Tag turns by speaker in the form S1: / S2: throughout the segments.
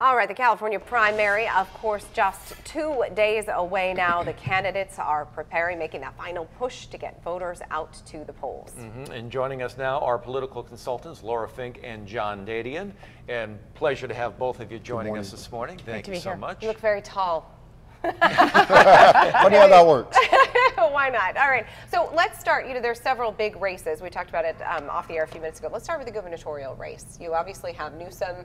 S1: All right, the California primary, of course, just 2 days away now. The candidates are preparing, making that final push to get voters out to the polls.
S2: And joining us now are political consultants Laura Fink and John Dadian. And pleasure to have both of you joining us this morning. Thank you so much.
S1: You look very tall.
S3: Funny how that works.
S1: Why not? All right. So let's start. There's several big races. We talked about it off the air a few minutes ago. Let's start with the gubernatorial race. You obviously have Newsom,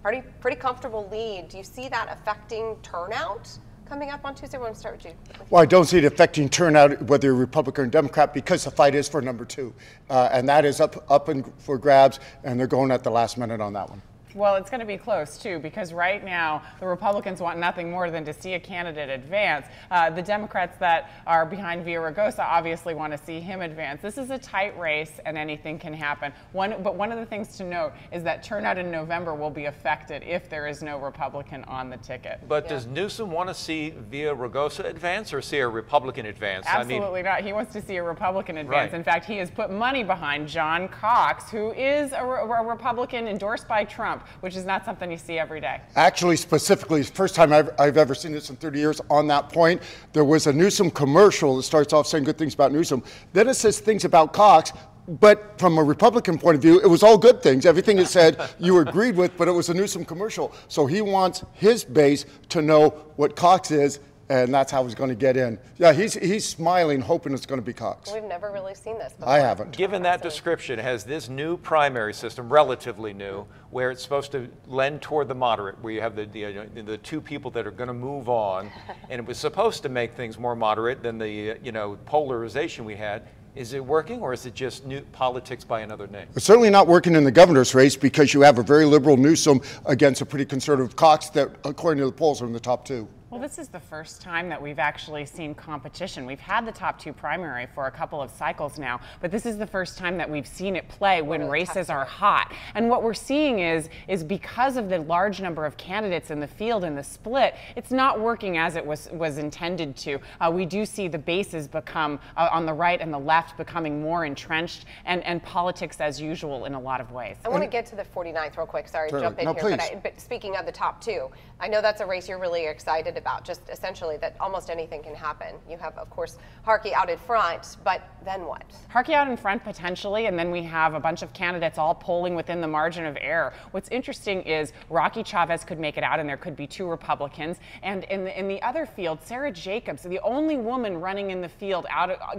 S1: pretty comfortable lead. Do you see that affecting turnout coming up on Tuesday? I want to start with you.
S3: Well, I don't see it affecting turnout, whether you're Republican or Democrat, because the fight is for number 2. And that is up and for grabs, and they're going at the last minute on that one.
S4: Well, it's going to be close, too, because right now the Republicans want nothing more than to see a candidate advance. The Democrats that are behind Villaraigosa obviously want to see him advance. This is a tight race, and anything can happen. But one of the things to note is that turnout in November will be affected if there is no Republican on the ticket.
S2: But does Newsom want to see Villaraigosa advance or see a Republican advance?
S4: Absolutely not. He wants to see a Republican advance. Right. In fact, he has put money behind John Cox, who is a Republican endorsed by Trump, which is not something you see every day.
S3: Actually, specifically, it's the first time I've ever seen this in 30 years on that point. There was a Newsom commercial that starts off saying good things about Newsom. Then it says things about Cox, but from a Republican point of view, it was all good things. Everything it said you agreed with, but it was a Newsom commercial. So he wants his base to know what Cox is, and that's how he's going to get in. Yeah, he's smiling, hoping it's going to be Cox.
S1: We've never really seen this before.
S3: I haven't.
S2: Given that description, has this new primary system, relatively new, where it's supposed to lend toward the moderate, where you have the two people that are going to move on, and it was supposed to make things more moderate than the polarization we had. Is it working, or is it just new politics by another name?
S3: It's certainly not working in the governor's race, because you have a very liberal Newsom against a pretty conservative Cox that, according to the polls, are in the top 2.
S4: Well, this is the first time that we've actually seen competition. We've had the top 2 primary for a couple of cycles now, but this is the first time that we've seen it play when races are hot. And what we're seeing is because of the large number of candidates in the field in the split, it's not working as it was intended to. We do see the bases become, on the right and the left, becoming more entrenched, and politics as usual in a lot of ways.
S1: I want to get to the 49th real quick. Sorry to jump in here. But speaking of the top 2, I know that's a race you're really excited about, just essentially that almost anything can happen. You have, of course, Harkey out in front, but then what?
S4: Harkey out in front potentially, and then we have a bunch of candidates all polling within the margin of error. What's interesting is Rocky Chavez could make it out, and there could be 2 Republicans. And in the other field, Sarah Jacobs, the only woman running in the field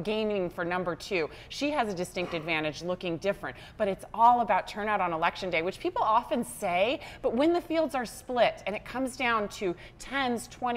S4: gaining for number 2. She has a distinct advantage, looking different. But it's all about turnout on Election Day, which people often say, but when the fields are split and it comes down to 10s, 20s,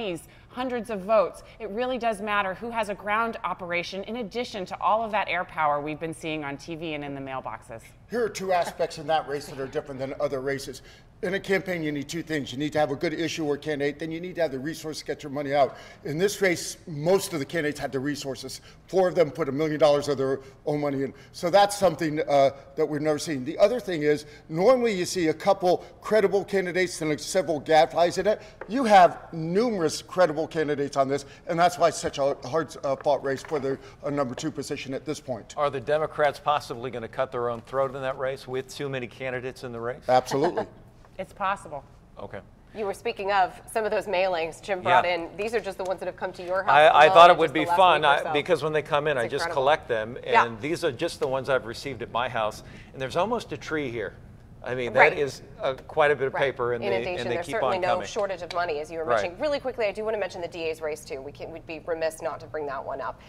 S4: hundreds of votes, it really does matter who has a ground operation in addition to all of that air power we've been seeing on TV and in the mailboxes.
S3: Here are 2 aspects in that race that are different than other races. In a campaign, you need 2 things. You need to have a good issue or candidate, then you need to have the resources to get your money out. In this race, most of the candidates had the resources. 4 of them put $1 million of their own money in. So that's something that we've never seen. The other thing is, normally you see a couple credible candidates and like several gadflies in it. You have numerous credible candidates on this, and that's why it's such a hard-fought race for the number 2 position at this point.
S2: Are the Democrats possibly going to cut their own throat in that race with too many candidates in the race?
S3: Absolutely.
S4: It's possible.
S2: Okay.
S1: You were speaking of some of those mailings Jim brought in. These are just the ones that have come to your house.
S2: I thought it would be fun because when they come in,
S1: it's
S2: I just
S1: incredible.
S2: collect them, and these are just the ones I've received at my house. And there's almost a tree here. I mean, that is quite a bit of paper, and they keep on coming.
S1: There's certainly no shortage of money, as you were mentioning. Really quickly, I do want to mention the DA's race, too. We'd be remiss not to bring that one up.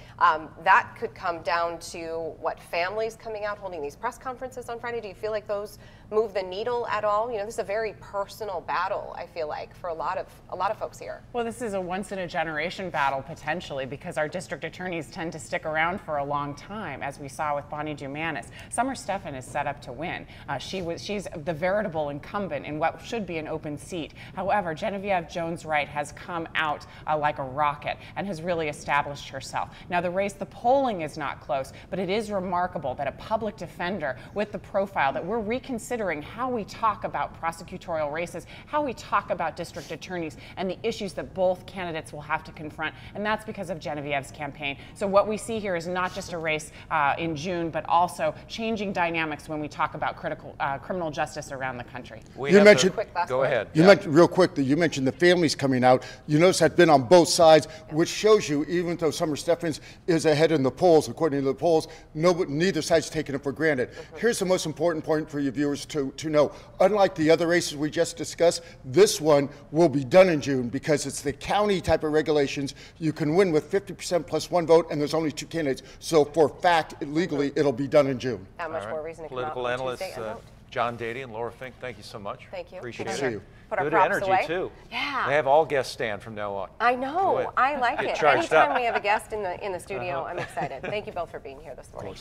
S1: That could come down to what families coming out, holding these press conferences on Friday. Do you feel like those move the needle at all? This is a very personal battle, I feel like, for a lot of folks here.
S4: Well, this is a once-in-a-generation battle, potentially, because our district attorneys tend to stick around for a long time, as we saw with Bonnie Dumanis. Summer Stephan is set up to win. She's the veritable incumbent in what should be an open seat. However, Genevieve Jones-Wright has come out like a rocket and has really established herself. Now, the polling is not close, but it is remarkable that a public defender with the profile that we're reconsidering how we talk about prosecutorial races, how we talk about district attorneys, and the issues that both candidates will have to confront, and that's because of Genevieve's campaign. So what we see here is not just a race in June, but also changing dynamics when we talk about criminal justice around the country.
S3: You mentioned,
S2: go ahead.
S3: You mentioned real quick that you mentioned the families coming out. You notice that's been on both sides, which shows you even though Summer Steffens is ahead in the polls, according to the polls, neither side's taking it for granted. Here's the most important point for your viewers to know. Unlike the other races we just discussed, this one will be done in June because it's the county type of regulations. You can win with 50% plus one vote, and there's only 2 candidates. So for fact, legally, it'll be done in June.
S1: How much more reason to come out
S2: Political
S1: on
S2: analysts,
S1: Tuesday and vote?
S2: John Dadian, Laura Fink, thank you so much.
S1: Thank you.
S2: Appreciate
S3: Good
S2: it.
S3: to see you.
S1: Put our
S2: Good
S1: props
S2: energy,
S1: away.
S2: too.
S1: Yeah.
S2: They have all guests stand from now on.
S1: I
S2: Go
S1: know.
S2: ahead.
S1: I like
S2: Get
S1: it.
S2: charged
S1: Anytime
S2: up.
S1: we have a guest in the studio, I'm excited. Thank you both for being here this morning.